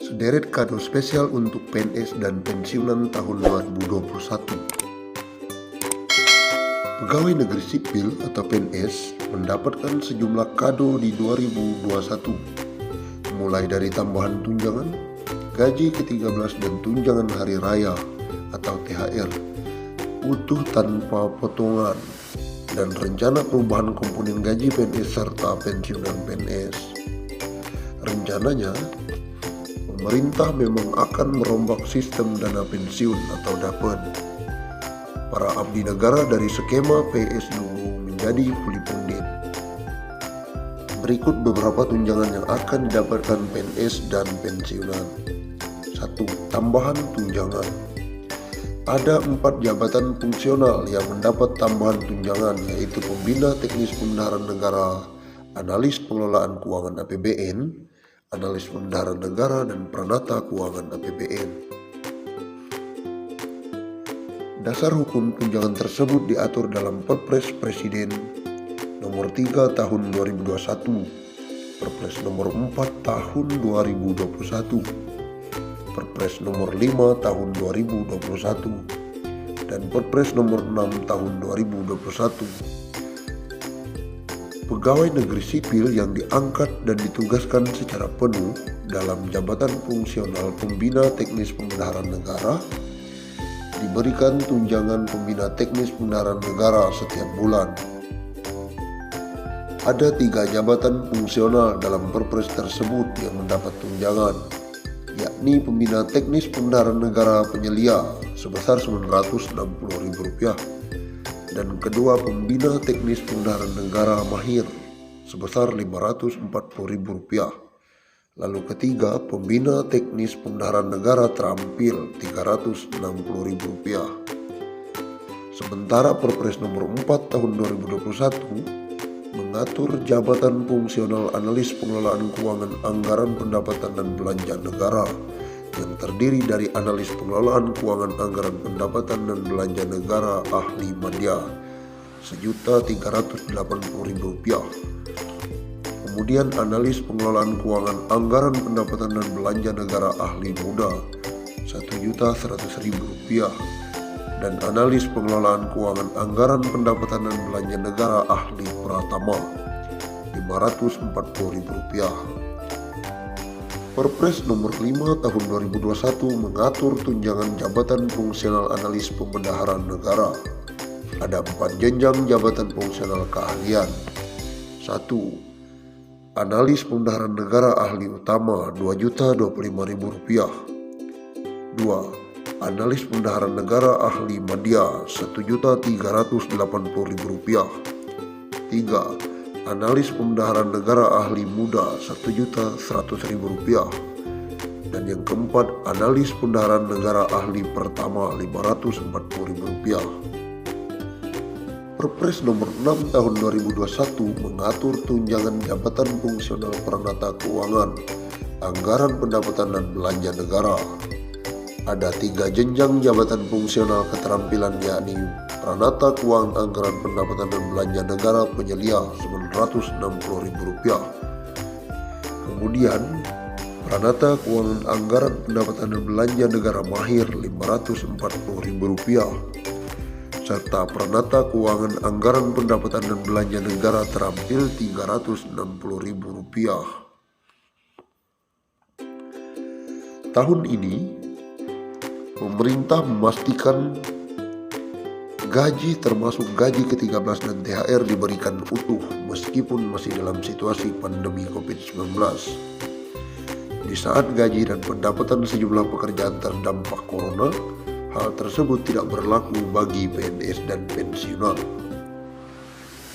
Sederet kado spesial untuk PNS dan pensiunan tahun 2021. Pegawai negeri sipil atau PNS mendapatkan sejumlah kado di 2021, mulai dari tambahan tunjangan, gaji ke-13 dan tunjangan hari raya atau THR, utuh tanpa potongan, dan rencana perubahan komponen gaji PNS serta pensiunan PNS. Rencananya, pemerintah memang akan merombak sistem dana pensiun atau DAPEN. Para abdi negara dari skema PSDU menjadi kuli pundit. Berikut beberapa tunjangan yang akan didapatkan PNS dan pensiunan. 1. Tambahan tunjangan. Ada 4 jabatan fungsional yang mendapat tambahan tunjangan, yaitu Pembina Teknis Pembendaharaan Negara, Analis Pengelolaan Keuangan APBN, Analis Pembendaharaan Negara, dan Pranata Keuangan APBN. Dasar hukum tunjangan tersebut diatur dalam Perpres Presiden Nomor 3 Tahun 2021, Perpres Nomor 4 Tahun 2021, Perpres Nomor 5 Tahun 2021, dan Perpres Nomor 6 Tahun 2021. Pegawai negeri sipil yang diangkat dan ditugaskan secara penuh dalam jabatan fungsional Pembina Teknis Pembendaharaan Negara diberikan tunjangan Pembina Teknis Pembendaharaan Negara setiap bulan. Ada 3 jabatan fungsional dalam Perpres tersebut yang mendapat tunjangan, yakni Pembina Teknis Pembendaharaan Negara Penyelia sebesar Rp960.000 dan kedua Pembina Teknis Pembendaharaan Negara Mahir sebesar Rp540.000. Lalu ketiga, Pembina Teknis Pembendaharaan Negara Terampil Rp360.000. Sementara Perpres Nomor 4 Tahun 2021 mengatur jabatan fungsional Analis Pengelolaan Keuangan Anggaran Pendapatan dan Belanja Negara yang terdiri dari Analis Pengelolaan Keuangan Anggaran Pendapatan dan Belanja Negara Ahli Madya Rp1.380.000. Kemudian Analis Pengelolaan Keuangan Anggaran Pendapatan dan Belanja Negara Ahli Muda Rp1.100.000 dan Analis Pengelolaan Keuangan Anggaran Pendapatan dan Belanja Negara Ahli Pratama Rp540.000. Perpres Nomor 5 Tahun 2021 mengatur tunjangan jabatan fungsional Analis Pembendaharaan Negara. Ada 4 jenjang jabatan fungsional keahlian. 1. Analis Pembendaharaan Negara Ahli Utama Rp2.025.000. 2. Analis Pembendaharaan Negara Ahli Madya Rp1.380.000. 3. Analis Pembendaharaan Negara Ahli Muda Rp1.100.000. Dan yang keempat, Analis Pembendaharaan Negara Ahli Pertama Rp540.000. Perpres Nomor 6 Tahun 2021 mengatur tunjangan jabatan fungsional Pranata Keuangan, Anggaran Pendapatan dan Belanja Negara. Ada 3 jenjang jabatan fungsional keterampilan, yakni Pranata Keuangan Anggaran Pendapatan dan Belanja Negara Penyelia Rp960.000. Kemudian Pranata Keuangan Anggaran Pendapatan dan Belanja Negara Mahir Rp540.000 serta Pranata Keuangan Anggaran Pendapatan dan Belanja Negara Terampil Rp360.000. Tahun ini, pemerintah memastikan gaji termasuk gaji ke-13 dan THR diberikan utuh meskipun masih dalam situasi pandemi COVID-19. Di saat gaji dan pendapatan sejumlah pekerjaan terdampak corona, hal tersebut tidak berlaku bagi PNS dan pensiunan.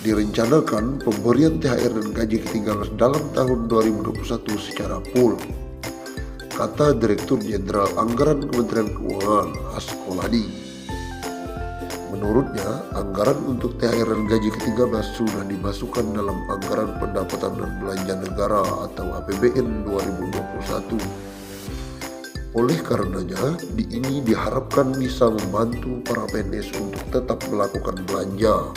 Direncanakan pemberian THR dan gaji ke-13 dalam tahun 2021 secara full, kata Direktur Jenderal Anggaran Kementerian Keuangan Askoladi. Menurutnya, anggaran untuk THR dan gaji ke-13 sudah dimasukkan dalam Anggaran Pendapatan dan Belanja Negara atau APBN 2021. Oleh karenanya, ini diharapkan bisa membantu para PNS untuk tetap melakukan belanja.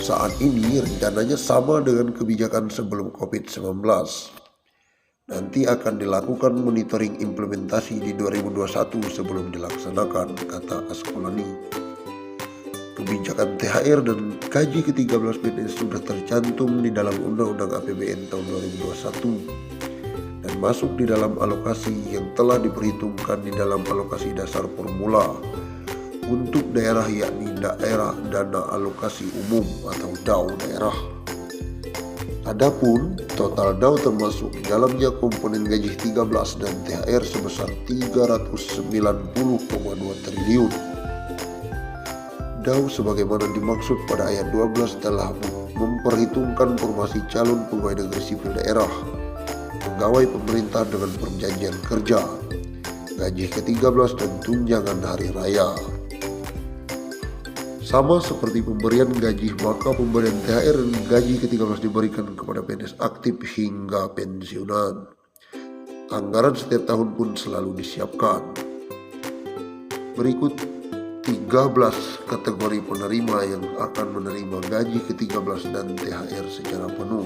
Saat ini rencananya sama dengan kebijakan sebelum COVID-19. Nanti akan dilakukan monitoring implementasi di 2021 sebelum dilaksanakan, kata Askolani. Kebijakan THR dan gaji ke-13 PNS sudah tercantum di dalam Undang-Undang APBN tahun 2021 dan masuk di dalam alokasi yang telah diperhitungkan di dalam alokasi dasar formula untuk daerah, yakni daerah dana alokasi umum atau DAU daerah. Adapun total DAU termasuk di dalamnya komponen gaji 13 dan THR sebesar 390,2 triliun. DAU sebagaimana dimaksud pada ayat 12 telah memperhitungkan formasi calon pegawai negeri sipil daerah, pegawai pemerintah dengan perjanjian kerja, gaji ke-13 dan tunjangan hari raya. Sama seperti pemberian gaji, maka pemberian THR dan gaji ke-13 diberikan kepada PNS aktif hingga pensiunan. Anggaran setiap tahun pun selalu disiapkan. Berikut 13 kategori penerima yang akan menerima gaji ke-13 dan THR secara penuh.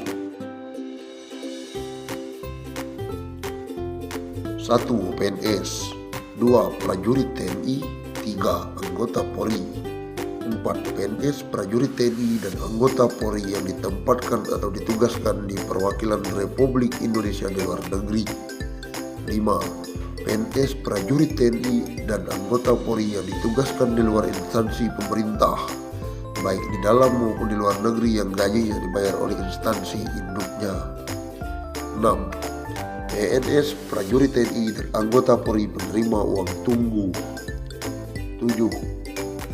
1. PNS, 2. Prajurit TNI, 3. Anggota Polri, 4. PNS, prajurit TNI, dan anggota Polri yang ditempatkan atau ditugaskan di perwakilan Republik Indonesia di luar negeri. 5. PNS, prajurit TNI, dan anggota Polri yang ditugaskan di luar instansi pemerintah, baik di dalam maupun di luar negeri yang gajinya dibayar oleh instansi induknya. 6. PNS, prajurit TNI, dan anggota Polri penerima uang tunggu. 7.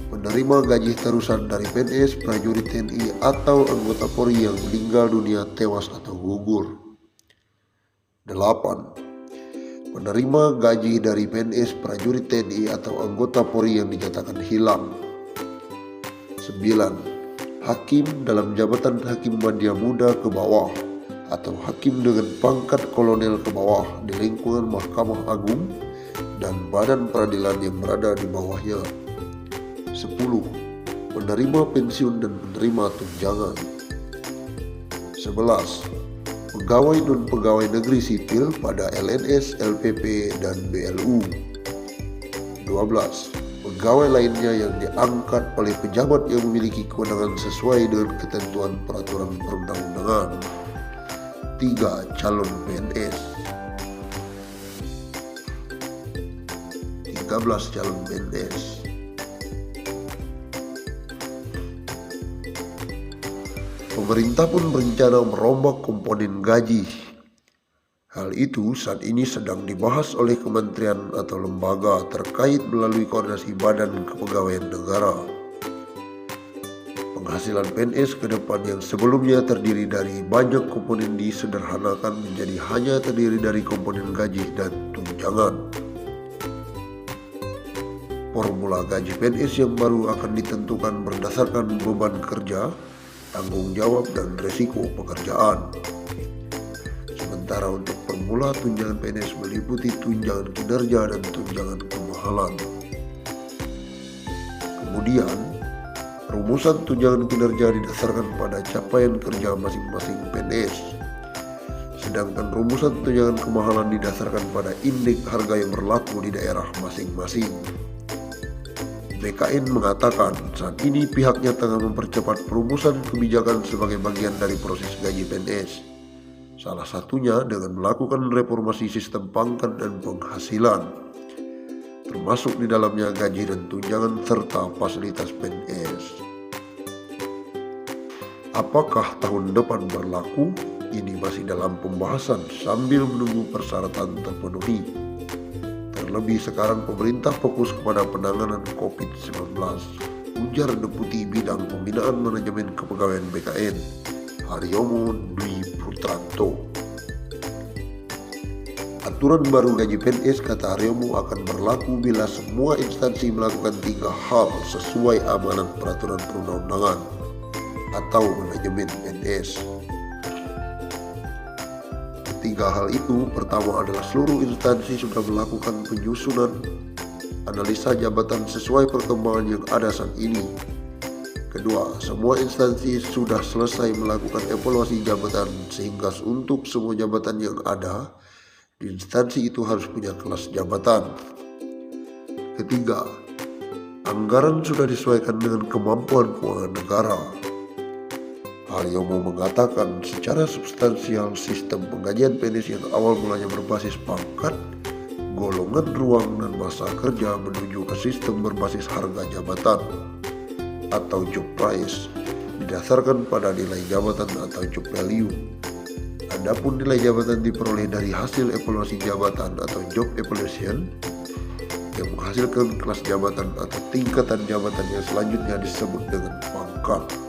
Penerima gaji terusan dari PNS, prajurit TNI, atau anggota Polri yang meninggal dunia, tewas, atau gugur. 8. Penerima gaji dari PNS, prajurit TNI, atau anggota Polri yang dinyatakan hilang. 9. Hakim dalam jabatan hakim media muda ke bawah atau hakim dengan pangkat kolonel ke bawah di lingkungan Mahkamah Agung dan badan peradilan yang berada di bawahnya. 10. Penerima pensiun dan penerima tunjangan. 11. Pegawai dan pegawai negeri sipil pada LNS, LPP, dan BLU. 12. Pegawai lainnya yang diangkat oleh pejabat yang memiliki kewenangan sesuai dengan ketentuan peraturan perundang-undangan. 3. Calon PNS. 13. Calon PNS. Pemerintah pun berencana merombak komponen gaji. Hal itu saat ini sedang dibahas oleh kementerian atau lembaga terkait melalui koordinasi Badan Kepegawaian Negara. Penghasilan PNS ke depan yang sebelumnya terdiri dari banyak komponen disederhanakan menjadi hanya terdiri dari komponen gaji dan tunjangan. Formula gaji PNS yang baru akan ditentukan berdasarkan beban kerja, tanggung jawab, dan resiko pekerjaan. Sementara untuk formula tunjangan PNS meliputi tunjangan kinerja dan tunjangan kemahalan. Kemudian, rumusan tunjangan kinerja didasarkan pada capaian kerja masing-masing PNS. Sedangkan rumusan tunjangan kemahalan didasarkan pada indeks harga yang berlaku di daerah masing-masing. BKN mengatakan saat ini pihaknya tengah mempercepat perumusan kebijakan sebagai bagian dari proses gaji PNS. Salah satunya dengan melakukan reformasi sistem pangkat dan penghasilan, termasuk di dalamnya gaji dan tunjangan serta fasilitas PNS. Apakah tahun depan berlaku? Ini masih dalam pembahasan sambil menunggu persyaratan terpenuhi. Terlebih sekarang pemerintah fokus kepada penanganan COVID-19, ujar Deputi Bidang Pembinaan Manajemen Kepegawaian BKN, Haryomo Dwi Putranto. Aturan baru gaji PNS, kata Haryomo, akan berlaku bila semua instansi melakukan 3 hal sesuai amanat peraturan perundang-undangan atau manajemen PNS. Tiga hal itu, pertama adalah seluruh instansi sudah melakukan penyusunan analisa jabatan sesuai perkembangan yang ada saat ini. Kedua, semua instansi sudah selesai melakukan evaluasi jabatan sehingga untuk semua jabatan yang ada Di instansi itu harus punya kelas jabatan. Ketiga, anggaran sudah disesuaikan dengan kemampuan keuangan negara. Haryomo mengatakan secara substansial sistem penggajian PNS yang awal mulanya berbasis pangkat, golongan ruang dan masa kerja menuju ke sistem berbasis harga jabatan atau job price didasarkan pada nilai jabatan atau job value. Adapun nilai jabatan diperoleh dari hasil evaluasi jabatan atau job evaluation yang menghasilkan kelas jabatan atau tingkatan jabatan yang selanjutnya disebut dengan pangkat.